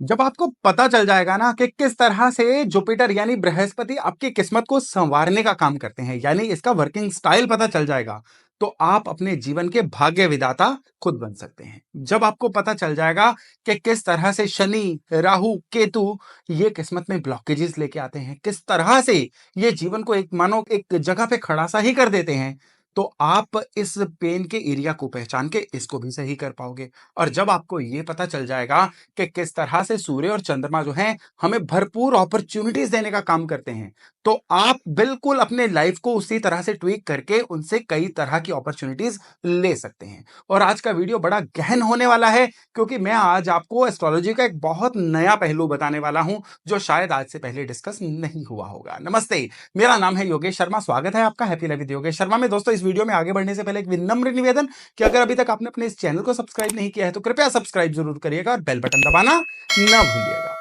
जब आपको पता चल जाएगा ना कि किस तरह से जुपिटर यानी बृहस्पति आपकी किस्मत को संवारने का काम करते हैं, यानी इसका वर्किंग स्टाइल पता चल जाएगा, तो आप अपने जीवन के भाग्य विधाता खुद बन सकते हैं। जब आपको पता चल जाएगा कि किस तरह से शनि, राहु, केतु ये किस्मत में ब्लॉकेजेस लेके आते हैं, किस तरह से ये जीवन को एक मानो एक जगह पे खड़ा सा ही कर देते हैं, तो आप इस पेन के एरिया को पहचान के इसको भी सही कर पाओगे। और जब आपको ये पता चल जाएगा कि किस तरह से सूर्य और चंद्रमा जो हैं हमें भरपूर अपॉर्चुनिटीज देने का काम करते हैं, तो आप बिल्कुल अपने लाइफ को उसी तरह से ट्वीक करके उनसे कई तरह की अपॉर्चुनिटीज ले सकते हैं। और आज का वीडियो बड़ा गहन होने वाला है, क्योंकि मैं आज आपको एस्ट्रोलॉजी का एक बहुत नया पहलू बताने वाला हूं जो शायद आज से पहले डिस्कस नहीं हुआ होगा। नमस्ते, मेरा नाम है योगेश शर्मा, स्वागत है आपका happy life with Yogesh Sharma में। दोस्तों, इस वीडियो में आगे बढ़ने से पहले एक विनम्र निवेदन कि अगर अभी तक आपने अपने इस चैनल को सब्सक्राइब नहीं किया है तो कृपया सब्सक्राइब जरूर करिएगा और बेल बटन दबाना ना भूलिएगा।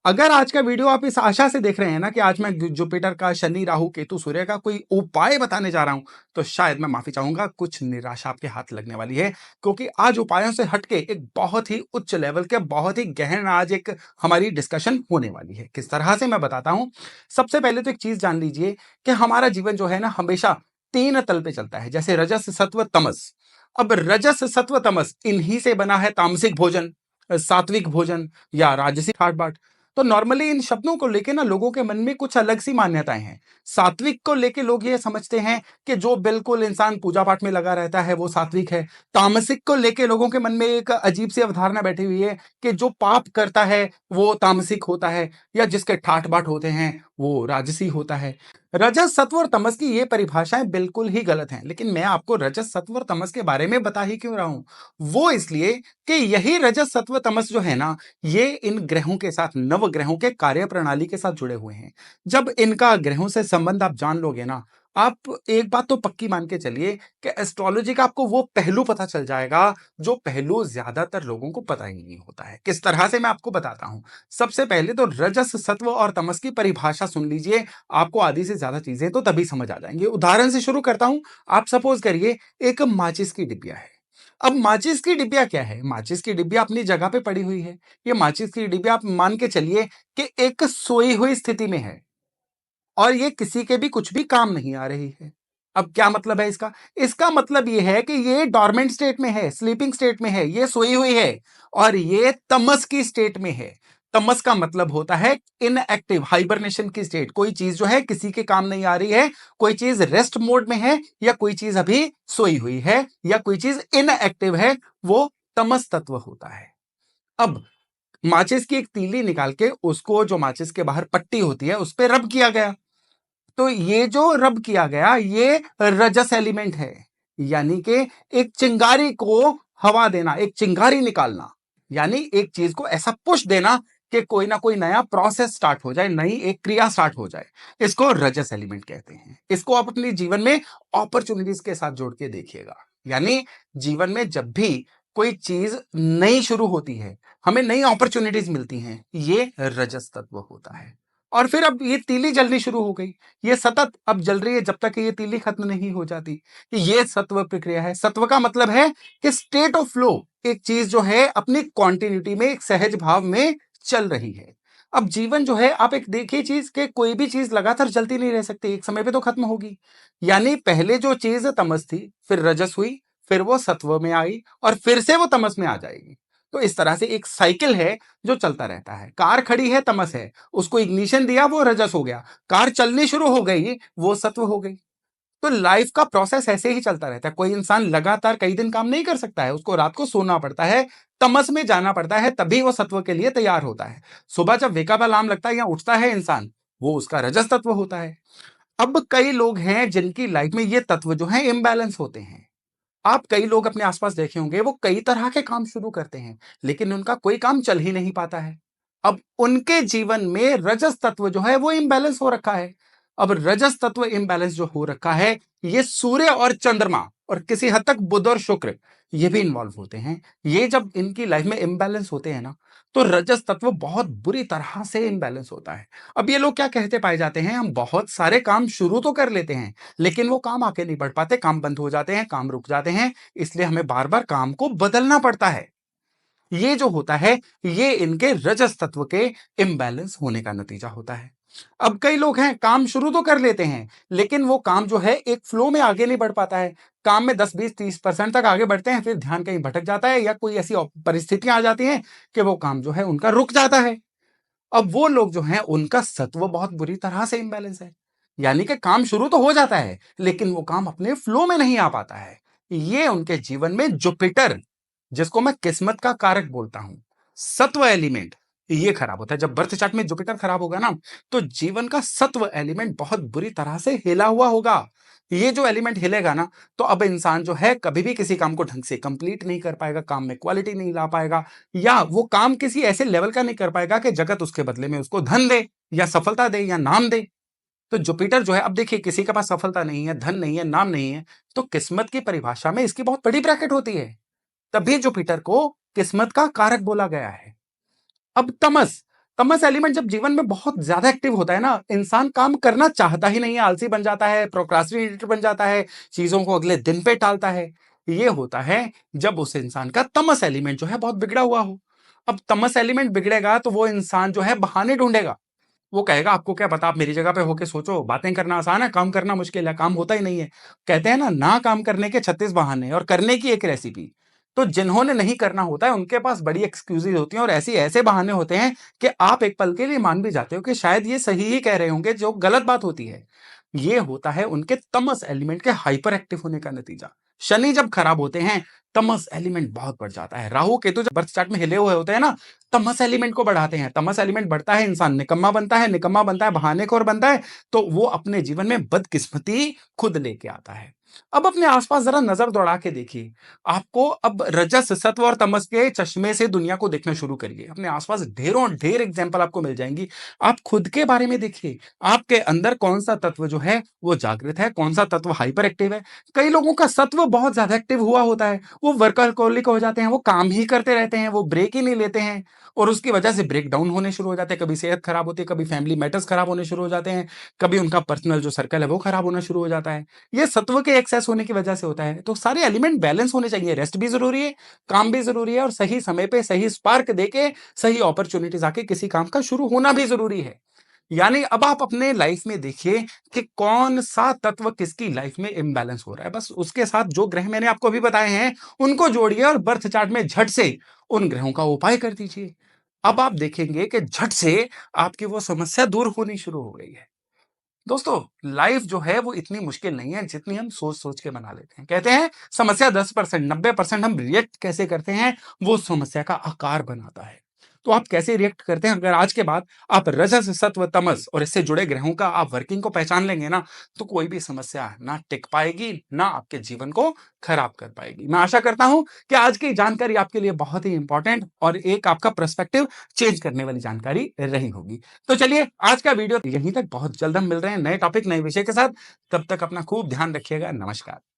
अगर आज का वीडियो आप इस आशा से देख रहे हैं ना कि आज मैं जुपिटर का, शनि, राहु, केतु, सूर्य का कोई उपाय बताने जा रहा हूं, तो शायद मैं माफी चाहूंगा, कुछ निराशा आपके हाथ लगने वाली है। क्योंकि आज उपायों से हटके एक बहुत ही उच्च लेवल के, बहुत ही गहन आज एक हमारी डिस्कशन होने वाली है। किस तरह से मैं बताता हूं। सबसे पहले तो एक चीज जान लीजिए कि हमारा जीवन जो है ना हमेशा तीन तल पे चलता है, जैसे रजस, सत्व, तमस। अब रजस, सत्व, तमस इन्हीं से बना है तामसिक भोजन, सात्विक भोजन या राजसी ठाट बाट। तो नॉर्मली इन शब्दों को लेके ना लोगों के मन में कुछ अलग सी मान्यताएं हैं। सात्विक को लेके लोग ये समझते हैं कि जो बिल्कुल इंसान पूजा पाठ में लगा रहता है वो सात्विक है। तामसिक को लेके लोगों के मन में एक अजीब सी अवधारणा बैठी हुई है कि जो पाप करता है वो तामसिक होता है, या जिसके ठाट बाट होते हैं वो राजसी होता है। रजस, सत्व और तमस की ये परिभाषाएं बिल्कुल ही गलत हैं, लेकिन मैं आपको रजस, सत्व और तमस के बारे में बता ही क्यों रहा हूं। वो इसलिए कि यही रजस, सत्व, तमस जो है ना, ये इन ग्रहों के साथ, नव ग्रहों के कार्य प्रणाली के साथ जुड़े हुए हैं। जब इनका ग्रहों से संबंध आप जान लोगे ना, आप एक बात तो पक्की मान के चलिए कि एस्ट्रोलॉजी का आपको वो पहलू पता चल जाएगा जो पहलू ज्यादातर लोगों को पता ही नहीं होता है। किस तरह से, मैं आपको बताता हूं। सबसे पहले तो रजस, सत्व और तमस की परिभाषा सुन लीजिए। आपको आधी से ज्यादा चीजें तो तभी समझ आ जाएंगी। उदाहरण से शुरू करता हूं। आप सपोज करिए एक माचिस की डिबिया है। अब माचिस की डिबिया क्या है? माचिस की डिबिया अपनी जगह पे पड़ी हुई है। ये माचिस की डिबिया आप मान के चलिए कि एक सोई हुई स्थिति में है और ये किसी के भी कुछ भी काम नहीं आ रही है। अब क्या मतलब है इसका? इसका मतलब ये है कि ये डॉर्मेंट स्टेट में है, स्लीपिंग स्टेट में है, ये सोई हुई है और ये तमस की स्टेट में है। तमस का मतलब होता है इनएक्टिव, हाइबरनेशन की स्टेट। कोई चीज जो है किसी के काम नहीं आ रही है, कोई चीज रेस्ट मोड में है, या कोई चीज अभी सोई हुई है, या कोई चीज इनएक्टिव है, वो तमस तत्व होता है। अब माचिस की एक तीली निकाल के उसको, जो माचिस के बाहर पट्टी होती है, उस पर रब किया गया, तो ये जो रब किया गया ये रजस एलिमेंट है। यानी कि एक चिंगारी को हवा देना, एक चिंगारी निकालना, यानी एक चीज को ऐसा पुश देना कि कोई ना कोई नया प्रोसेस स्टार्ट हो जाए, नई एक क्रिया स्टार्ट हो जाए। इसको रजस एलिमेंट कहते हैं। इसको आप अपने जीवन में अपॉर्चुनिटीज के साथ जोड़ के देखिएगा। यानी जीवन में जब भी कोई चीज नई शुरू होती है, हमें नई अपॉर्चुनिटीज मिलती हैं, ये रजस तत्व होता है। और फिर अब ये तीली जलनी शुरू हो गई, ये सतत अब जल रही है जब तक ये तीली खत्म नहीं हो जाती। कि ये सत्व प्रक्रिया है। सत्व का मतलब है कि स्टेट ऑफ फ्लो, एक चीज जो है अपनी कॉन्टिन्यूटी में, एक सहज भाव में चल रही है। अब जीवन जो है, आप एक देखिए चीज के कोई भी चीज लगातार चलती नहीं रह सकती, एक समय पे तो खत्म होगी। यानी पहले जो चीज तमस थी, फिर रजस हुई, फिर वो सत्व में आई और फिर से वो तमस में आ जाएगी। तो इस तरह से एक साइकिल है जो चलता रहता है। कार खड़ी है, तमस है, उसको इग्निशन दिया, वो रजस हो गया। कार चलनी शुरू हो गई, वो सत्व हो गई। तो लाइफ का प्रोसेस ऐसे ही चलता रहता है। कोई इंसान लगातार कई दिन काम नहीं कर सकता है, उसको रात को सोना पड़ता है, तमस में जाना पड़ता है, तभी वो सत्व के लिए तैयार होता है। सुबह जब वेकअप अलार्म लगता है या उठता है इंसान, वो उसका रजस तत्व होता है। अब कई लोग हैं जिनकी लाइफ में ये तत्व जो है इम्बैलेंस होते हैं। आप कई लोग अपने आसपास देखे होंगे, वो कई तरह के काम शुरू करते हैं लेकिन उनका कोई काम चल ही नहीं पाता है। अब उनके जीवन में रजस तत्व जो है वो इम्बैलेंस हो रखा है। अब रजस तत्व इम्बैलेंस जो हो रखा है, ये सूर्य और चंद्रमा और किसी हद तक बुध और शुक्र ये भी इन्वॉल्व होते हैं। ये जब इनकी लाइफ में इम्बैलेंस होते हैं ना, तो रजस तत्व बहुत बुरी तरह से इम्बैलेंस होता है। अब ये लोग क्या कहते पाए जाते हैं, हम बहुत सारे काम शुरू तो कर लेते हैं लेकिन वो काम आगे नहीं बढ़ पाते, काम बंद हो जाते हैं, काम रुक जाते हैं, इसलिए हमें बार बार काम को बदलना पड़ता है। ये जो होता है, ये इनके रजस तत्व के इम्बैलेंस होने का नतीजा होता है। अब कई लोग हैं, काम शुरू तो कर लेते हैं, लेकिन वो काम जो है एक फ्लो में आगे नहीं बढ़ पाता है। काम में 10, 20, 30% तक आगे बढ़ते हैं, फिर ध्यान कहीं भटक जाता है या कोई ऐसी परिस्थितियां आ जाती हैं कि वो काम जो है उनका रुक जाता है। अब वो लोग जो हैं, उनका सत्व बहुत बुरी तरह से इम्बैलेंस है। यानी कि काम शुरू तो हो जाता है, लेकिन वो काम अपने फ्लो में नहीं आ पाता है। ये उनके जीवन में जुपिटर, जिसको मैं किस्मत का कारक बोलता हूं, सत्व एलिमेंट, ये खराब होता है। जब बर्थ चार्ट में जुपिटर खराब होगा ना, तो जीवन का सत्व एलिमेंट बहुत बुरी तरह से हिला हुआ होगा। ये जो एलिमेंट हिलेगा ना, तो अब इंसान जो है कभी भी किसी काम को ढंग से कंप्लीट नहीं कर पाएगा, काम में क्वालिटी नहीं ला पाएगा, या वो काम किसी ऐसे लेवल का नहीं कर पाएगा कि जगत उसके बदले में उसको धन दे या सफलता दे या नाम दे। तो जुपिटर जो है, अब देखिए किसी के पास सफलता नहीं है, धन नहीं है, नाम नहीं है, तो किस्मत की परिभाषा में इसकी बहुत बड़ी ब्रैकेट होती है। तभी जुपिटर को किस्मत का कारक बोला गया है। अब तमस, तमस एलिमेंट जब जीवन में बहुत ज्यादा एक्टिव होता है ना, इंसान काम करना चाहता ही नहीं है, आलसी बन जाता है, प्रोक्रास्टिनेटर बन जाता है, चीजों को अगले दिन पे टालता है। ये होता है जब उस इंसान का तमस एलिमेंट जो है बहुत बिगड़ा हुआ हो। अब तमस एलिमेंट बिगड़ेगा तो वो इंसान जो है बहाने ढूंढेगा। वो कहेगा आपको क्या पता, आप मेरी जगह पे होके सोचो, बातें करना आसान है, काम करना मुश्किल है, काम होता ही नहीं है। कहते हैं ना काम करने के 36 बहाने और करने की एक रेसिपी। तो जिन्होंने नहीं करना होता है, उनके पास बड़ी एक्सक्यूजेज होती हैं और ऐसे ऐसे बहाने होते हैं कि आप एक पल के लिए मान भी जाते हो कि शायद ये सही ही कह रहे होंगे, जो गलत बात होती है। ये होता है उनके तमस एलिमेंट के हाइपर एक्टिव होने का नतीजा। शनि जब खराब होते हैं, तमस एलिमेंट बहुत बढ़ जाता है। राहु केतु जब बर्थ चार्ट में हिले हुए होते हैं ना, तमस एलिमेंट को बढ़ाते हैं। तमस एलिमेंट बढ़ता है, इंसान निकम्मा बनता है, निकम्मा बनता है, बहानेखोर बनता है, तो वो अपने जीवन में बदकिस्मती खुद लेके आता है। अब अपने आसपास जरा नजर दौड़ा के देखिए। आपको अब रजस, सत्व और तमस के चश्मे से दुनिया को देखना शुरू करिए। अपने आसपास ढेरों ढेर एग्जाम्पल आपको मिल जाएंगी। आप खुद के बारे में देखिए, आपके अंदर कौन सा तत्व जो है वो जागृत है, कौन सा तत्व हाइपर एक्टिव है। कई लोगों का सत्व बहुत ज्यादा एक्टिव हुआ होता है, वो वर्कहोलिक हो जाते हैं, वो काम ही करते रहते हैं, वो ब्रेक ही नहीं लेते हैं, और उसकी वजह से ब्रेक डाउन होने शुरू हो जाते हैं। कभी सेहत खराब होती है, कभी फैमिली मैटर्स खराब होने शुरू हो जाते हैं, कभी उनका पर्सनल जो सर्कल है वो खराब होना शुरू हो जाता है। ये सत्व के एक्सेस होने की वजह से होता है। तो सारे एलिमेंट बैलेंस होने चाहिए। रेस्ट भी जरूरी है, काम भी जरूरी है, और सही समय पे सही स्पार्क देके सही अपॉर्चुनिटीज आके किसी काम का शुरू होना भी जरूरी है। यानी अब आप अपने लाइफ में देखिए कि कौन सा तत्व किसकी लाइफ में इम्बैलेंस हो रहा है। बस उसके साथ जो ग्रह मैंने आपको अभी बताए हैं, उनको जोड़िए और बर्थ चार्ट में झट से उन ग्रहों का उपाय कर दीजिए। अब आप देखेंगे कि झट से आपकी वो समस्या दूर होनी शुरू हो गई है। दोस्तों, लाइफ जो है वो इतनी मुश्किल नहीं है जितनी हम सोच सोच के बना लेते हैं। कहते हैं समस्या 10%, 90% हम रिएक्ट कैसे करते हैं, वो समस्या का आकार बनाता है। तो आप कैसे रिएक्ट करते हैं, अगर आज के बाद आप रजस, सत्व, तमस और इससे जुड़े ग्रहों का आप वर्किंग को पहचान लेंगे ना, तो कोई भी समस्या ना टिक पाएगी, ना आपके जीवन को खराब कर पाएगी। मैं आशा करता हूं कि आज की जानकारी आपके लिए बहुत ही इंपॉर्टेंट और एक आपका पर्सपेक्टिव चेंज करने वाली जानकारी रही होगी। तो चलिए, आज का वीडियो यहीं तक। बहुत जल्द हम मिल रहे हैं नए टॉपिक, नए विषय के साथ। तब तक अपना खूब ध्यान रखिएगा। नमस्कार।